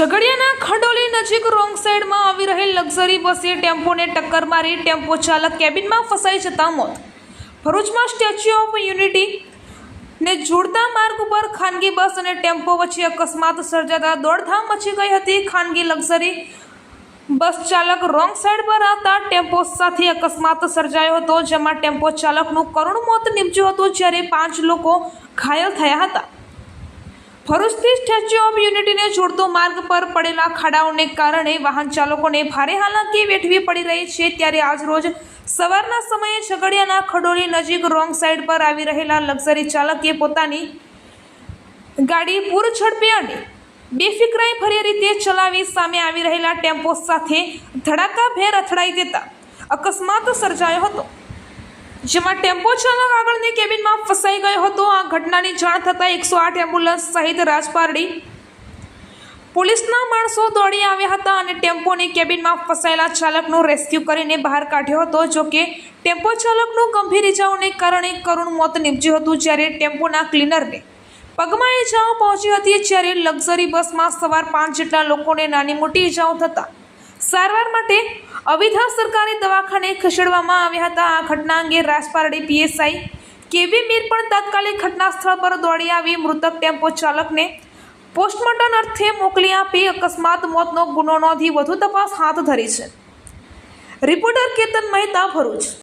ઝઘડિયાના ખડોલી નજીક રોંગ સાઈડમાં આવી રહેલ લક્ઝરી બસે ટેમ્પોને ટક્કર મારી ટેમ્પો ચાલક કેબિનમાં ફસાઈ જતા મોત. ભરૂચમાં સ્ટેચ્યુ ઓફ યુનિટી ને જોડતા માર્ગ ઉપર ખાનગી બસ અને ટેમ્પો વચ્ચે અકસ્માત સર્જાતા દોડધામ મચી ગઈ હતી. ખાનગી લક્ઝરી બસ ચાલક રોંગ સાઈડ પર આવતા ટેમ્પો સાથે અકસ્માત સર્જાયો હતો, જેમાં ટેમ્પો ચાલકનું કરુણ મોત નીપજ્યું હતું, જ્યારે 5 લોકો ઘાયલ થયા હતા. ભરૂચથી સ્ટેચ્યુ ઓફ યુનિટીને જોડતો માર્ગ પર પડેલા ખાડાઓને કારણે વાહન ચાલકોને ભારે હાલાકી વેઠવી પડી રહી છે. ત્યારે આજરોજ સવારના સમયે ઝઘડિયાના ખડોલી નજીક રોંગ સાઈડ પર આવી રહેલા લક્ઝરી ચાલકે પોતાની ગાડી પૂર ઝડપે અને બેફિકરાઈ ભરી રીતે ચલાવી સામે આવી રહેલા ટેમ્પો સાથે ધડાકાભેર અથડાઈ દેતા અકસ્માત સર્જાયો હતો, જેમાં ટેમ્પો ચાલક આગળની કેબિનમાં ફસાઈ ગયો હતો. આ ઘટનાની જાણ થતાં 108 એમ્બ્યુલન્સ સહિત રાજપારડી પોલીસના માણસો દોડી આવ્યા હતા અને ટેમ્પોની કેબિનમાં ફસાયેલા ચાલકનું રેસ્ક્યુ કરીને બહાર કાઢ્યો હતો. જોકે ટેમ્પો ચાલકનું ગંભીર ઇજાઓને કારણે કરુણ મોત નીપજ્યું હતું, જ્યારે ટેમ્પોના ક્લીનરને પગમાં ઇજાઓ પહોંચી હતી. જ્યારે લક્ઝરી બસમાં સવાર 5 જેટલા લોકોને નાની મોટી ઇજાઓ થતાં સારવાર માટે અવિધા સરકારી દવાખાને ખસેડવામાં આવ્યા હતા. આ ઘટના અંગે રાજપારડી પીએસઆઈ કેવી મીર પણ તાત્કાલિક ઘટના સ્થળ પર દોડી આવી મૃતક ટેમ્પો ચાલકને પોસ્ટમોર્ટમ અર્થે મોકલી આપી અકસ્માત મોતનો ગુનો નોંધી વધુ તપાસ હાથ ધરી છે. રિપોર્ટર કેતન મહેતા, ભરૂચ.